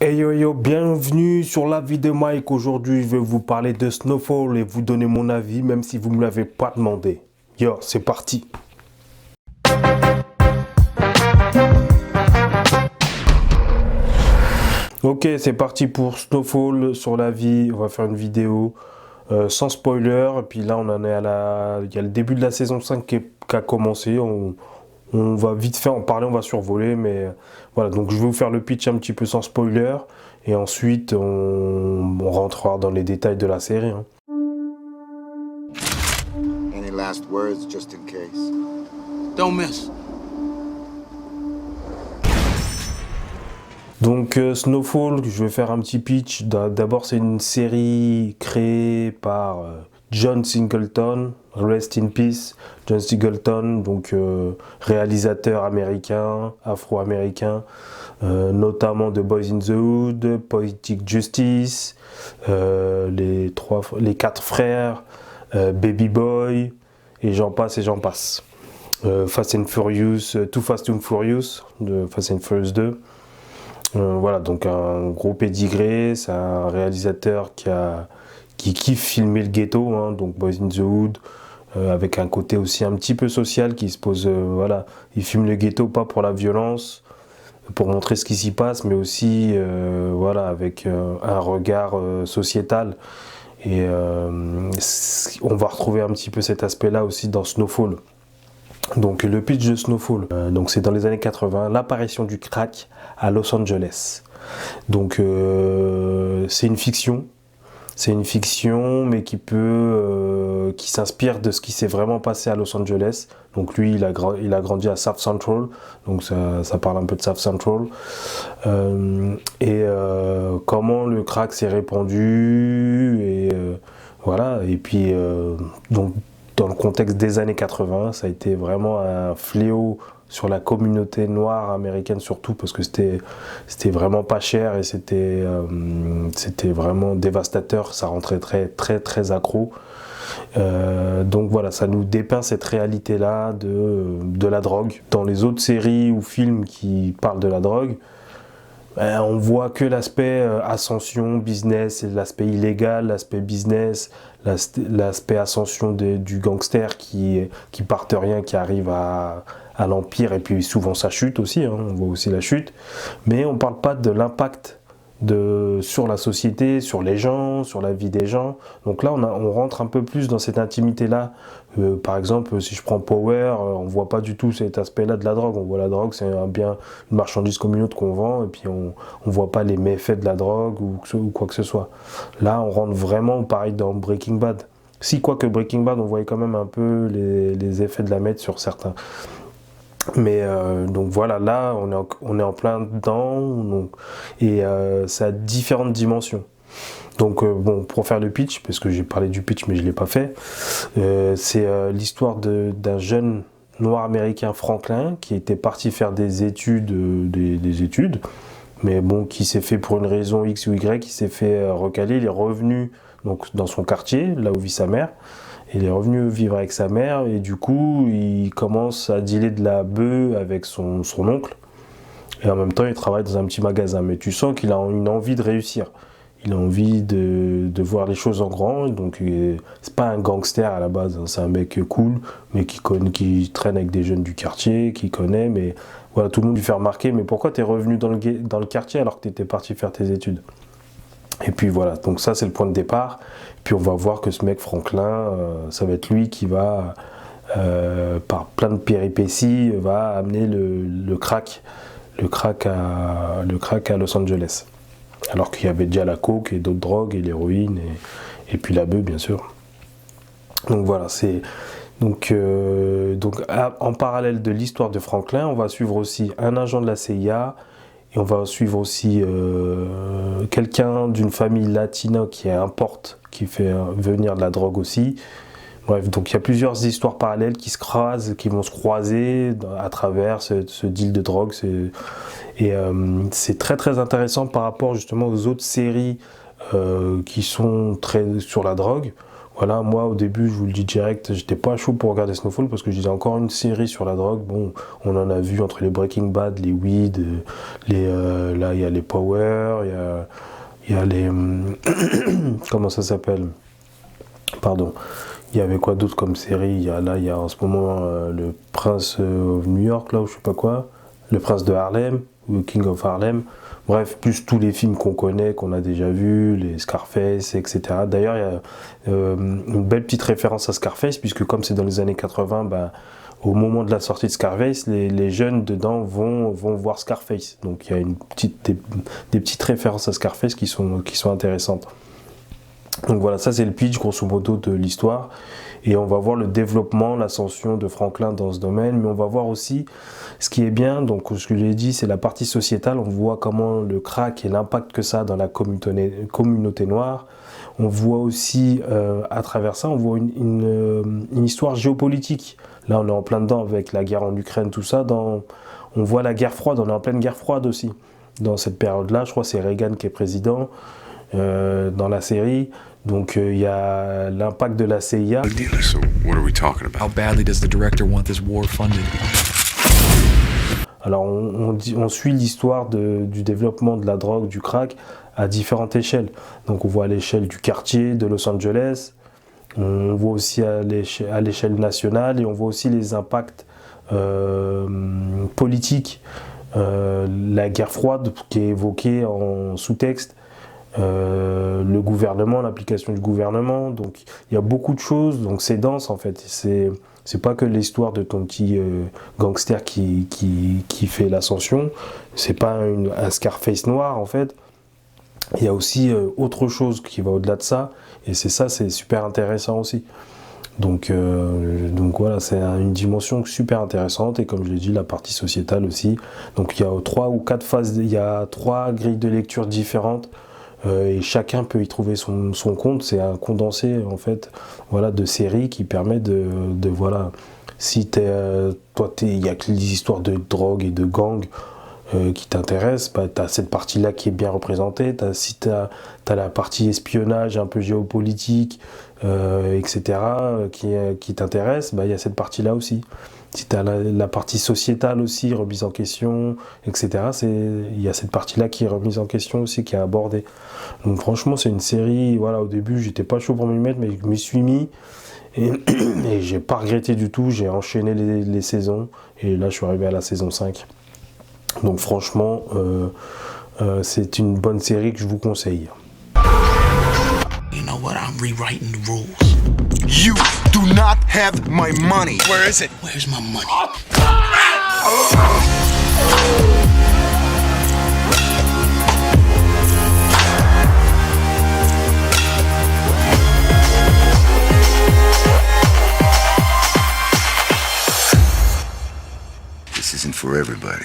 Hey yo yo, bienvenue sur la vie de Mike. Aujourd'hui, je vais vous parler de Snowfall et vous donner mon avis, même si vous ne me l'avez pas demandé. Yo, c'est parti. Ok, c'est parti pour Snowfall sur la vie. On va faire une vidéo sans spoiler. Et puis là, on en est à la... Il y a le début de la saison 5 qui a commencé. On va vite fait en parler, on va survoler. Mais voilà, donc je vais vous faire le pitch un petit peu sans spoiler. Et ensuite, on rentrera dans les détails de la série. Any last words, just in case? Don't miss. Donc Snowfall, je vais faire un petit pitch. D'abord, c'est une série créée par John Singleton, Rest in Peace, John Singleton, donc réalisateur américain, afro-américain, notamment de Boys in the Hood, Poetic Justice, les 4 frères, Baby Boy, et j'en passe et j'en passe. Fast and Furious, Too Fast and Furious, de Fast and Furious 2. Voilà, donc un gros pédigré, c'est un réalisateur qui kiffe filmer le ghetto, hein, donc Boys in the Hood, avec un côté aussi un petit peu social qui se pose, voilà, il filme le ghetto pas pour la violence, pour montrer ce qui s'y passe, mais aussi, voilà, avec un regard sociétal. Et on va retrouver un petit peu cet aspect-là aussi dans Snowfall. Donc le pitch de Snowfall, donc c'est dans les années 80, l'apparition du crack à Los Angeles. Donc c'est une fiction, mais qui s'inspire de ce qui s'est vraiment passé à Los Angeles. Donc lui, il a grandi à South Central, donc ça parle un peu de South Central. Comment le crack s'est répandu, et voilà, et puis donc dans le contexte des années 80, ça a été vraiment un fléau sur la communauté noire américaine, surtout parce que c'était vraiment pas cher et c'était vraiment dévastateur, ça rentrait très accro. Donc voilà, ça nous dépeint cette réalité-là de la drogue. Dans les autres séries ou films qui parlent de la drogue, on voit que l'aspect ascension, business, l'aspect illégal, l'aspect business, l'aspect ascension du gangster qui part de rien, qui arrive à l'empire, et puis souvent ça chute aussi, hein, on voit aussi la chute, mais on ne parle pas de l'impact sur la société, sur les gens, sur la vie des gens. Donc là on rentre un peu plus dans cette intimité-là. Par exemple, si je prends Power, on ne voit pas du tout cet aspect-là de la drogue. On voit la drogue, c'est un bien, une marchandise comme une autre qu'on vend, et puis on ne voit pas les méfaits de la drogue ou quoi que ce soit. Là, on rentre vraiment, pareil, dans Breaking Bad. Si, quoique Breaking Bad, on voyait quand même un peu les effets de la meth sur certains. Mais donc voilà, là, on est en plein dedans, donc, et ça a différentes dimensions. Donc bon, pour faire le pitch, parce que j'ai parlé du pitch mais je ne l'ai pas fait, c'est l'histoire d'un jeune noir américain, Franklin, qui était parti faire des études, mais bon, qui s'est fait pour une raison X ou Y, qui s'est fait recaler. Il est revenu donc, dans son quartier, là où vit sa mère. Il est revenu vivre avec sa mère, et du coup il commence à dealer de la bœuf avec son oncle, et en même temps il travaille dans un petit magasin, mais tu sens qu'il a une envie de réussir. Il a envie de voir les choses en grand, donc c'est pas un gangster à la base, hein, c'est un mec cool, mais qui traîne avec des jeunes du quartier, qui connaît, mais voilà, tout le monde lui fait remarquer, mais pourquoi t'es revenu dans le quartier alors que t'étais parti faire tes études? Et puis voilà, donc ça c'est le point de départ. Puis on va voir que ce mec Franklin, ça va être lui qui va, par plein de péripéties, va amener le crack à Los Angeles. Alors qu'il y avait déjà la coke et d'autres drogues, et l'héroïne, et puis la bœuf bien sûr. Donc voilà, c'est donc en parallèle de l'histoire de Franklin, on va suivre aussi un agent de la CIA, et on va suivre aussi quelqu'un d'une famille latine qui importe, qui fait venir de la drogue aussi. Bref, donc il y a plusieurs histoires parallèles qui vont se croiser à travers ce deal de drogue. C'est très intéressant par rapport justement aux autres séries qui sont très sur la drogue. Voilà, moi au début, je vous le dis direct, j'étais pas chaud pour regarder Snowfall parce que je disais encore une série sur la drogue. Bon, on en a vu entre les Breaking Bad, les Weed, là il y a les Power, il y a les comment ça s'appelle? Pardon. Il y avait quoi d'autre comme série? Il y a en ce moment le Prince of New York, là, ou je sais pas quoi. Le Prince de Harlem, ou King of Harlem. Bref, plus tous les films qu'on connaît, qu'on a déjà vus, les Scarface, etc. D'ailleurs, il y a une belle petite référence à Scarface, puisque comme c'est dans les années 80, bah, au moment de la sortie de Scarface, les jeunes dedans vont voir Scarface. Donc il y a des petites références à Scarface qui sont intéressantes. Donc voilà, ça c'est le pitch grosso modo de l'histoire et on va voir le développement, l'ascension de Franklin dans ce domaine, mais on va voir aussi ce qui est bien, donc ce que j'ai dit c'est la partie sociétale, on voit comment le crack et l'impact que ça a dans la communauté noire, on voit aussi à travers ça, on voit une histoire géopolitique, là on est en plein dedans avec la guerre en Ukraine, tout ça, on voit la guerre froide, on est en pleine guerre froide aussi, dans cette période-là, je crois que c'est Reagan qui est président, dans la série. Donc il y a l'impact de la CIA. So what are we talking about? How badly does the director want this war funded? Alors on suit l'histoire du développement de la drogue, du crack à différentes échelles. Donc on voit à l'échelle du quartier de Los Angeles, on voit aussi à l'échelle nationale et on voit aussi les impacts politiques. La guerre froide qui est évoquée en sous-texte. Le gouvernement, l'application du gouvernement, donc il y a beaucoup de choses, donc c'est dense en fait, c'est pas que l'histoire de ton petit gangster qui fait l'ascension, c'est pas un Scarface noir en fait, il y a aussi autre chose qui va au-delà de ça, et c'est super intéressant aussi. Donc voilà, c'est une dimension super intéressante, et comme je l'ai dit, la partie sociétale aussi, donc il y a 3 ou 4 phases, il y a 3 grilles de lecture différentes, et chacun peut y trouver son compte. C'est un condensé en fait, voilà, de séries qui permet de si toi il y a que les histoires de drogue et de gang qui t'intéressent, bah, tu as cette partie là qui est bien représentée, si t'as la partie espionnage un peu géopolitique, etc., qui t'intéresse, bah, il y a cette partie là aussi. Si tu as la partie sociétale aussi, remise en question, etc., il y a cette partie-là qui est remise en question aussi, qui est abordée. Donc franchement, c'est une série, voilà, au début, j'étais pas chaud pour m'y mettre, mais je m'y suis mis, et j'ai pas regretté du tout, j'ai enchaîné les saisons, et là, je suis arrivé à la saison 5. Donc franchement, c'est une bonne série que je vous conseille. You know what? I'm rewriting the rules. You do not have my money. Where is it? Where's my money? This isn't for everybody.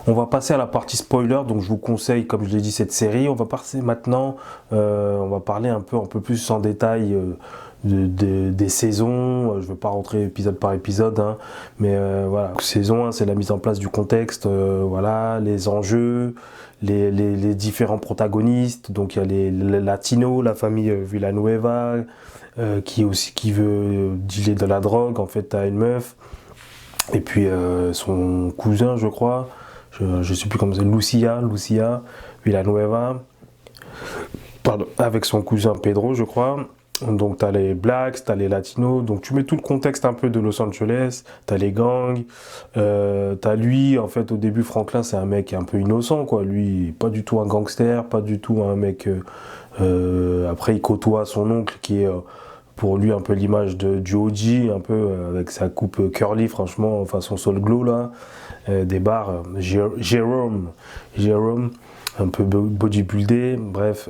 On va passer à la partie spoiler, donc je vous conseille, comme je l'ai dit, cette série. On va passer maintenant, on va parler un peu plus en détail des saisons. Je ne vais pas rentrer épisode par épisode, hein, mais voilà. Saison 1, c'est la mise en place du contexte, voilà, les enjeux, les différents protagonistes. Donc il y a les latinos, la famille Villanueva, qui veut dealer de la drogue. En fait, t'as une meuf, et puis son cousin, je crois. Je sais plus comment c'est, Lucia Villanueva, pardon, avec son cousin Pedro, je crois. Donc t'as les blacks, t'as les latinos, donc tu mets tout le contexte un peu de Los Angeles, t'as les gangs, t'as lui, en fait au début Franklin c'est un mec un peu innocent quoi, lui pas du tout un gangster, pas du tout un mec, après il côtoie son oncle qui est pour lui un peu l'image du OG, un peu avec sa coupe curly franchement, façon Soul Glow là, des bars, Jérôme, un peu bodybuildé, bref,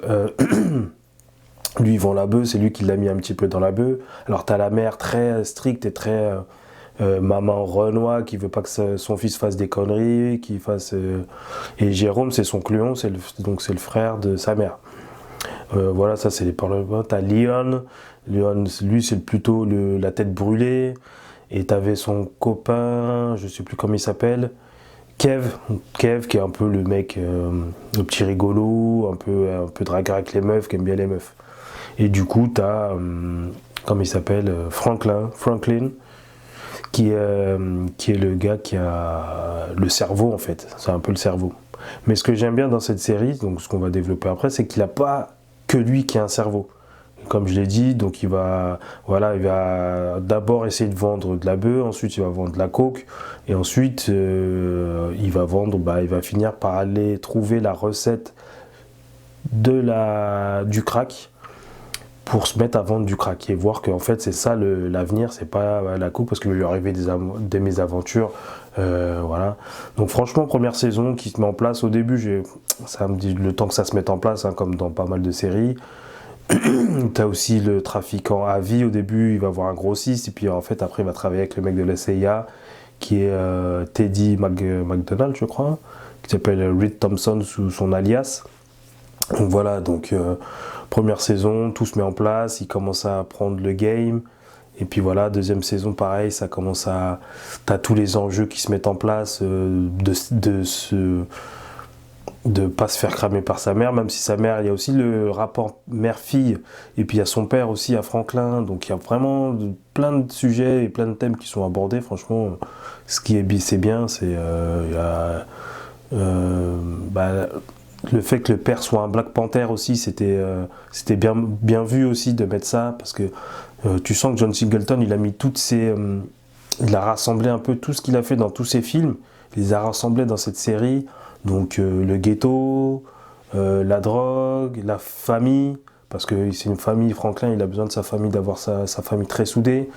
lui il vend la bœuf, c'est lui qui l'a mis un petit peu dans la bœuf. Alors t'as la mère très stricte et très maman Renoir qui veut pas que son fils fasse des conneries, et Jérôme c'est son cléon, donc c'est le frère de sa mère. Voilà, ça c'est les parlements. T'as Leon, lui c'est plutôt la tête brûlée, et t'avais son copain, je sais plus comment il s'appelle, Kev qui est un peu le mec, le petit rigolo, un peu dragueur avec les meufs, qui aime bien les meufs. Et du coup, tu as, comment il s'appelle, Franklin, qui est le gars qui a le cerveau, en fait. C'est un peu le cerveau. Mais ce que j'aime bien dans cette série, donc ce qu'on va développer après, c'est qu'il n'a pas que lui qui a un cerveau. Comme je l'ai dit, donc il va d'abord essayer de vendre de la bœuf, ensuite il va vendre de la coke, et ensuite il va finir par aller trouver la recette du crack pour se mettre à vendre du crack et voir qu'en fait c'est ça l'avenir, c'est pas la coke, parce qu'il va lui arriver des mésaventures. Voilà. Donc franchement, première saison qui se met en place. Au début, ça me dit le temps que ça se mette en place, hein, comme dans pas mal de séries. T'as aussi le trafiquant à vie. Au début, il va avoir un grossiste, et puis en fait après il va travailler avec le mec de la CIA qui est Teddy McDonald, je crois, qui s'appelle Reed Thompson sous son alias. Donc voilà, donc première saison, tout se met en place, il commence à prendre le game. Et puis voilà, deuxième saison, pareil, ça commence à... T'as tous les enjeux qui se mettent en place, de pas se faire cramer par sa mère, même si sa mère, il y a aussi le rapport mère-fille, et puis il y a son père aussi, à Franklin, donc il y a vraiment plein de sujets et plein de thèmes qui sont abordés. Franchement, c'est bien, c'est le fait que le père soit un Black Panther aussi, c'était bien vu aussi de mettre ça, parce que tu sens que John Singleton, il a mis il a rassemblé un peu tout ce qu'il a fait dans tous ses films, il les a rassemblés dans cette série. Donc le ghetto, la drogue, la famille, parce que c'est une famille, Franklin, il a besoin de sa famille, d'avoir sa famille très soudée.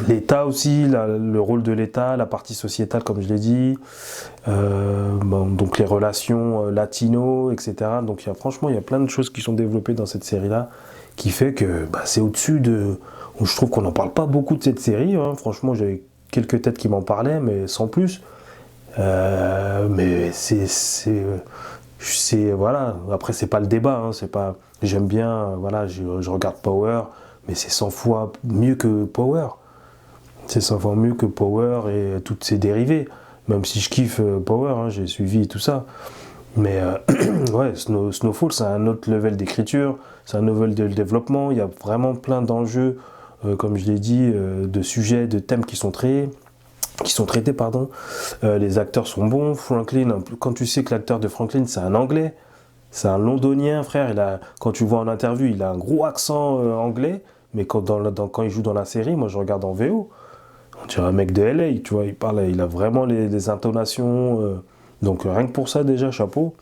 L'État aussi, le rôle de l'État, la partie sociétale comme je l'ai dit, donc les relations latino, etc. Donc franchement, il y a plein de choses qui sont développées dans cette série-là, qui fait que c'est au-dessus de... Je trouve qu'on n'en parle pas beaucoup de cette série, hein. Franchement, j'avais quelques têtes qui m'en parlaient, mais sans plus. Mais voilà, après c'est pas le débat, hein, c'est pas, j'aime bien, voilà, je regarde Power, mais c'est 100 fois mieux que Power, c'est 100 fois mieux que Power et toutes ses dérivés, même si je kiffe Power, hein, j'ai suivi tout ça, mais ouais, Snowfall, c'est un autre level d'écriture, c'est un level de développement, il y a vraiment plein d'enjeux, comme je l'ai dit, de sujets, de thèmes qui sont traités. Les acteurs sont bons. Franklin, quand tu sais que l'acteur de Franklin, c'est un Anglais, c'est un Londonien, frère. Quand tu le vois en interview, il a un gros accent anglais, mais quand il joue dans la série, moi je regarde en VO, on dirait un mec de LA, tu vois, il a vraiment les intonations. Donc rien que pour ça, déjà, chapeau.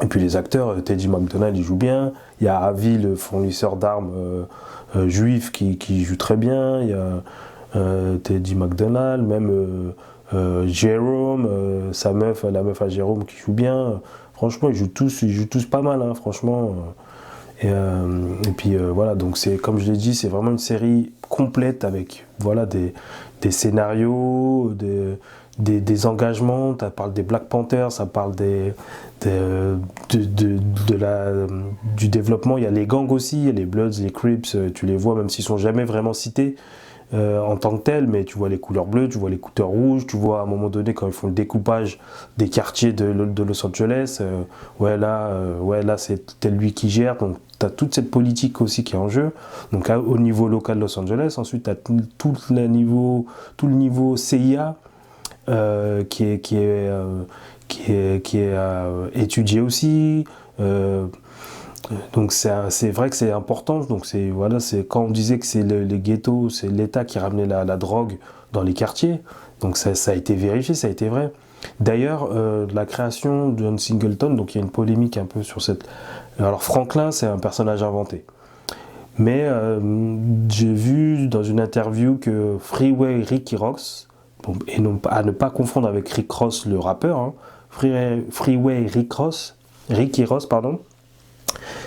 Et puis les acteurs, Teddy McDonald, il joue bien. Il y a Avi, le fournisseur d'armes juif, qui joue très bien. Il y a Teddy McDonald, même Jérôme, la meuf à Jérôme qui joue bien. Franchement, ils jouent tous pas mal, hein, franchement. Et puis voilà, donc c'est, comme je l'ai dit, c'est vraiment une série complète avec voilà, des scénarios, des engagements. Ça parle des Black Panthers, ça parle du développement. Il y a les gangs aussi, il y a les Bloods, les Crips, tu les vois, même s'ils sont jamais vraiment cités en tant que tels, mais tu vois les couleurs bleues, tu vois les couleurs rouges, tu vois à un moment donné quand ils font le découpage des quartiers de Los Angeles, là c'est tel lui qui gère, donc tu as toute cette politique aussi qui est en jeu, donc au niveau local de Los Angeles. Ensuite tu as tout le niveau CIA qui est étudié aussi. Donc c'est vrai que c'est important. Donc c'est quand on disait que c'est les ghettos, c'est l'État qui ramenait la drogue dans les quartiers. Donc ça a été vérifié, ça a été vrai. D'ailleurs, la création de John Singleton, donc il y a une polémique un peu sur cette. Alors Franklin, c'est un personnage inventé. Mais j'ai vu dans une interview que Freeway Ricky Ross, et non à ne pas confondre avec Rick Ross le rappeur, hein, Freeway Ricky Ross, pardon.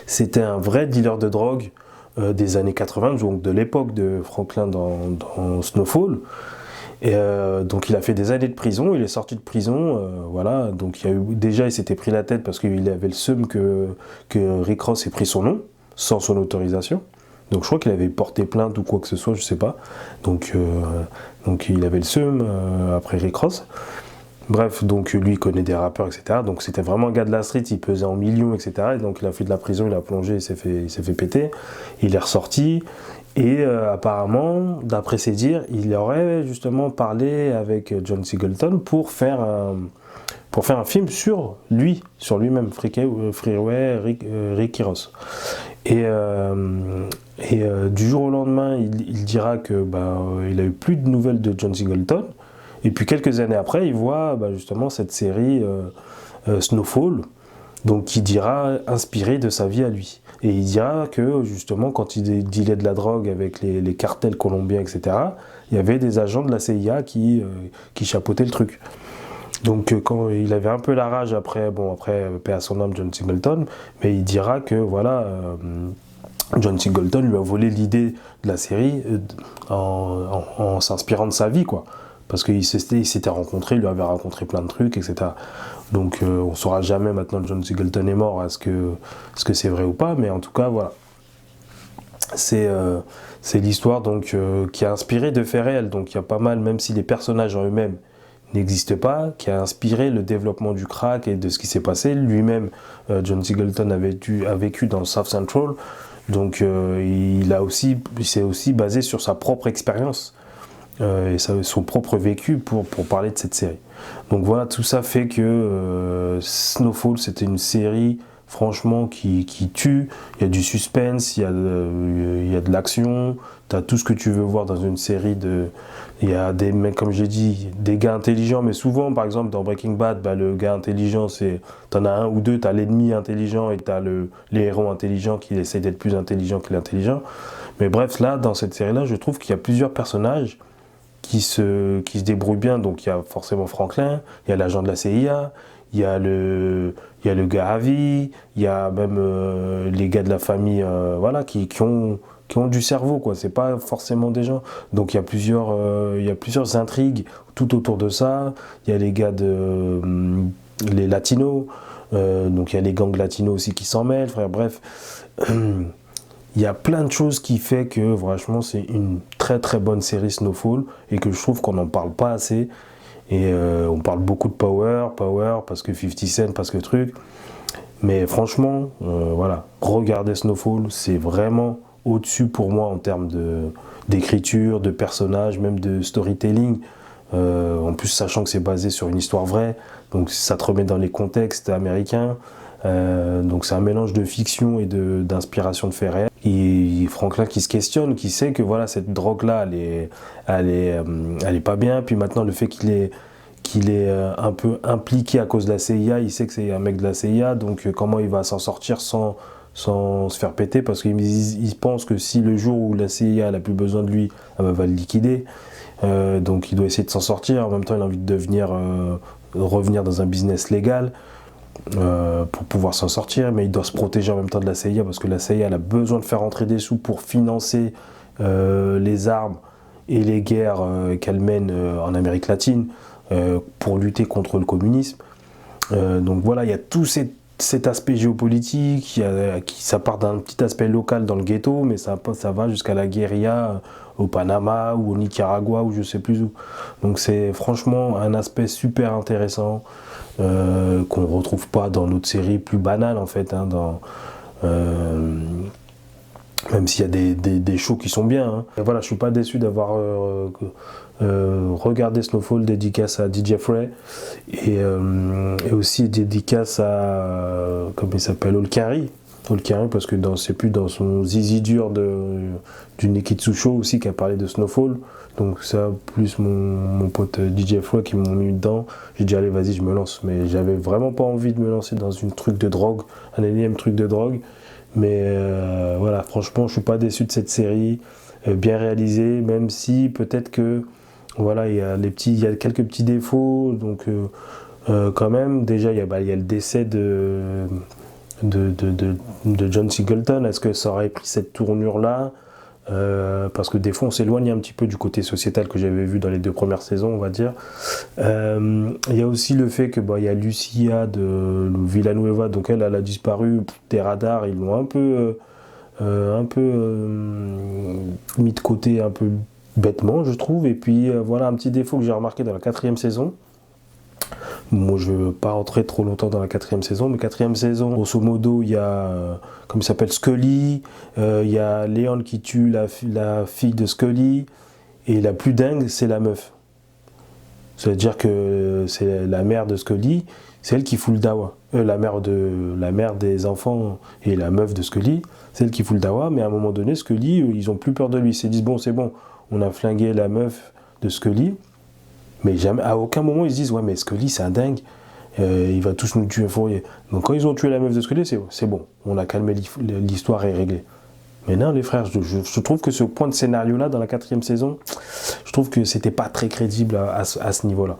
C'était un vrai dealer de drogue des années 80, donc de l'époque de Franklin dans Snowfall. Et donc il a fait des années de prison, il est sorti de prison, voilà. Donc il s'était pris la tête parce qu'il avait le seum que Rick Ross ait pris son nom, sans son autorisation. Donc je crois qu'il avait porté plainte ou quoi que ce soit, je sais pas. Donc il avait le seum après Rick Ross. Bref, donc lui il connaît des rappeurs, etc. Donc c'était vraiment un gars de la street, il pesait en millions, etc. Et donc il a fait de la prison, il a plongé, il s'est fait péter. Il est ressorti. Et apparemment, d'après ses dires, il aurait justement parlé avec John Singleton pour faire un film sur lui-même, Freeway, Ricky Ross. Et du jour au lendemain, il dira que il a eu plus de nouvelles de John Singleton. Et puis quelques années après, il voit justement cette série Snowfall, donc qui dira inspiré de sa vie à lui. Et il dira que justement quand il dealait de la drogue avec les cartels colombiens, etc., il y avait des agents de la CIA qui chapeautaient le truc. Donc quand il avait un peu la rage après paix à son âme, John Singleton, mais il dira que voilà, John Singleton lui a volé l'idée de la série en s'inspirant de sa vie, quoi. Parce qu'il s'était rencontré, il lui avait raconté plein de trucs, etc. Donc on ne saura jamais maintenant que John Singleton est mort, est-ce que c'est vrai ou pas, mais en tout cas voilà. C'est l'histoire donc qui a inspiré de faits réels, donc il y a pas mal, même si les personnages en eux-mêmes n'existe pas, qui a inspiré le développement du crack et de ce qui s'est passé. Lui-même, John Singleton a vécu dans le South Central, donc il s'est aussi basé sur sa propre expérience et son propre vécu pour parler de cette série. Donc voilà, tout ça fait que Snowfall, c'était une série franchement qui tue. Il y a du suspense, il y a de l'action, tu as tout ce que tu veux voir dans une série il y a des mecs, comme j'ai dit, des gars intelligents, mais souvent, par exemple, dans Breaking Bad, le gars intelligent, t'en as un ou deux, t'as l'ennemi intelligent et t'as les héros intelligents qui essaient d'être plus intelligents que l'intelligent. Mais bref, là, dans cette série-là, je trouve qu'il y a plusieurs personnages qui se débrouillent bien. Donc, il y a forcément Franklin, il y a l'agent de la CIA, il y a le gars Avi, il y a même les gars de la famille, voilà, qui ont du cerveau, quoi. C'est pas forcément des gens. Donc il y a plusieurs intrigues tout autour de ça. Il y a les gars les latinos, donc il y a les gangs latinos aussi qui s'en mêlent, frère. Bref, il y a plein de choses qui fait que franchement c'est une très très bonne série Snowfall et que je trouve qu'on n'en parle pas assez. Et on parle beaucoup de Power parce que 50 Cent, parce que truc. Mais franchement, voilà, regardez Snowfall, c'est vraiment au-dessus pour moi en termes d'écriture, de personnages, même de storytelling. En plus, sachant que c'est basé sur une histoire vraie, donc ça te remet dans les contextes américains. Donc c'est un mélange de fiction et d'inspiration de faits réels. Et Franklin qui se questionne, qui sait que voilà, cette drogue-là, elle est pas bien. Puis maintenant, le fait qu'il est un peu impliqué à cause de la CIA, il sait que c'est un mec de la CIA, donc comment il va s'en sortir sans se faire péter, parce qu'il pense que si le jour où la CIA n'a plus besoin de lui, elle va le liquider. Donc il doit essayer de s'en sortir. En même temps, il a envie de revenir dans un business légal pour pouvoir s'en sortir, mais il doit se protéger en même temps de la CIA, parce que la CIA elle a besoin de faire rentrer des sous pour financer les armes et les guerres qu'elle mène en Amérique latine pour lutter contre le communisme. Donc voilà, il y a tout cet aspect géopolitique, ça part d'un petit aspect local dans le ghetto, mais ça va jusqu'à la guérilla au Panama ou au Nicaragua ou je sais plus où. Donc c'est franchement un aspect super intéressant qu'on ne retrouve pas dans d'autres séries plus banales en fait, hein, même s'il y a des shows qui sont bien. Hein. Et voilà, je suis pas déçu d'avoir regardé Snowfall, dédicace à DJ Frey et aussi dédicace à comment il s'appelle, Olkari, parce que c'est plus dans son zizi dur du Nekitsu Show aussi qui a parlé de Snowfall. Donc ça, plus mon pote DJ Frey qui m'ont mis dedans, j'ai dit allez vas-y je me lance, mais j'avais vraiment pas envie de me lancer dans un énième truc de drogue. Mais voilà, franchement, je suis pas déçu de cette série, bien réalisée, même si peut-être que voilà, il y a quelques petits défauts. Donc quand même, déjà il y a le décès de John Singleton. Est-ce que ça aurait pris cette tournure-là? Parce que des fois on s'éloigne un petit peu du côté sociétal que j'avais vu dans les 2 premières saisons, on va dire. Il y a aussi le fait que il y a Lucia de Villanueva, donc elle a disparu des radars, ils l'ont un peu mis de côté un peu bêtement, je trouve. Et puis voilà un petit défaut que j'ai remarqué dans la 4e saison, Moi, je ne veux pas rentrer trop longtemps dans la 4e saison, mais 4e saison, grosso modo, il y a, comme il s'appelle, Scully, il y a Leon qui tue la fille de Scully, et la plus dingue, c'est la meuf. C'est-à-dire que c'est la mère de Scully, c'est elle qui fout le dawa. La mère des enfants et la meuf de Scully, c'est elle qui fout le dawa, mais à un moment donné, Scully, ils ont plus peur de lui. Ils se disent, bon, c'est bon, on a flingué la meuf de Scully, mais jamais, à aucun moment ils se disent, ouais, mais Scully, c'est un dingue, il va tous nous tuer. Donc quand ils ont tué la meuf de Scully, c'est bon, on a calmé l'histoire est réglée. Mais non, les frères, je trouve que ce point de scénario-là, dans la 4e saison, je trouve que c'était pas très crédible à ce niveau-là.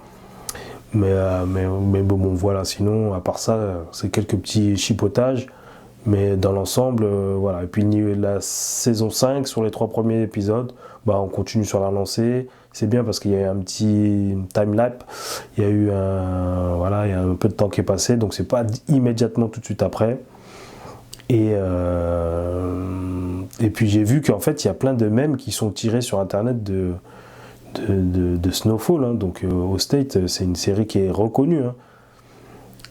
Mais bon, voilà, sinon, à part ça, c'est quelques petits chipotages. Mais dans l'ensemble, voilà. Et puis la saison 5, sur les 3 premiers épisodes, bah, on continue sur la lancée. C'est bien parce qu'il y a eu un petit time-lapse. Il y a eu il y a un peu de temps qui est passé, donc c'est pas immédiatement tout de suite après. Et puis j'ai vu qu'en fait, il y a plein de mèmes qui sont tirés sur Internet de Snowfall. Hein. Donc au State, c'est une série qui est reconnue. Hein.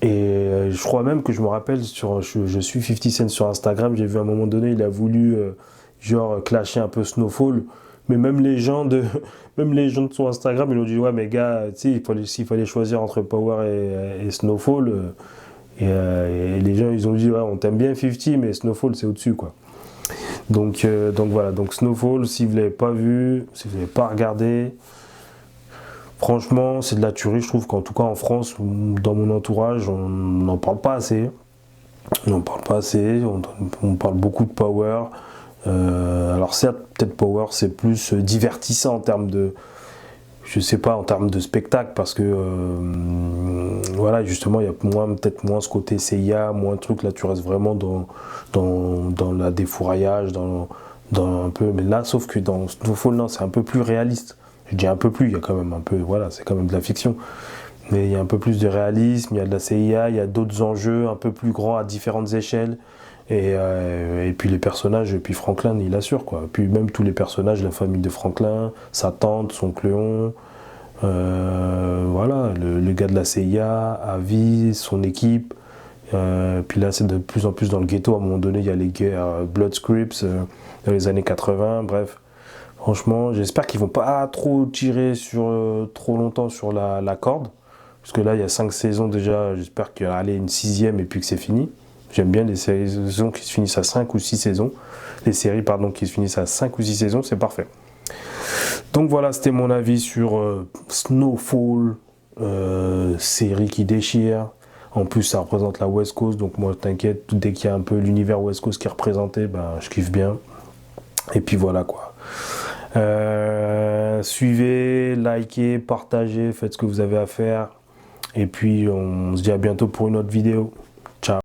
Et je crois même que je me rappelle, je suis 50 Cent sur Instagram, j'ai vu à un moment donné, il a voulu clasher un peu Snowfall. Mais même les gens de son Instagram, ils ont dit, ouais, mais gars, tu sais, s'il fallait choisir entre Power et Snowfall, et les gens, ils ont dit, ouais, on t'aime bien 50, mais Snowfall, c'est au-dessus, quoi. Donc voilà, donc Snowfall, si vous ne l'avez pas vu, si vous ne l'avez pas regardé, franchement, c'est de la tuerie. Je trouve qu'en tout cas en France, dans mon entourage, on n'en parle pas assez. On n'en parle pas assez, on parle beaucoup de Power. Alors certes, peut-être Power, c'est plus divertissant en termes de, je sais pas, en termes de spectacle, parce que voilà, justement, il y a peut-être moins ce côté CIA, moins de trucs. Là, tu restes vraiment dans la défouraillage, dans un peu. Mais là, sauf que dans Snowfall, non, c'est un peu plus réaliste. Je dis un peu plus, il y a quand même un peu, voilà, c'est quand même de la fiction. Mais il y a un peu plus de réalisme, il y a de la CIA, il y a d'autres enjeux un peu plus grands à différentes échelles. Et puis les personnages, et puis Franklin, il assure, quoi. Et puis même tous les personnages, la famille de Franklin, sa tante, son Cléon, voilà, le gars de la CIA, Avi, son équipe. Puis là, c'est de plus en plus dans le ghetto. À un moment donné, il y a les guerres Blood Scripts dans les années 80, bref. Franchement, j'espère qu'ils vont pas trop tirer trop longtemps sur la corde. Parce que là, il y a 5 saisons déjà. J'espère qu'il y aura une 6e et puis que c'est fini. J'aime bien les saisons qui se finissent à 5 ou 6 saisons. Les séries, pardon, qui se finissent à 5 ou 6 saisons, c'est parfait. Donc voilà, c'était mon avis sur Snowfall, série qui déchire. En plus, ça représente la West Coast, donc moi, t'inquiète, dès qu'il y a un peu l'univers West Coast qui est représenté, ben, je kiffe bien. Et puis voilà, quoi. Suivez, likez, partagez, faites ce que vous avez à faire. Et puis, on se dit à bientôt pour une autre vidéo. Ciao.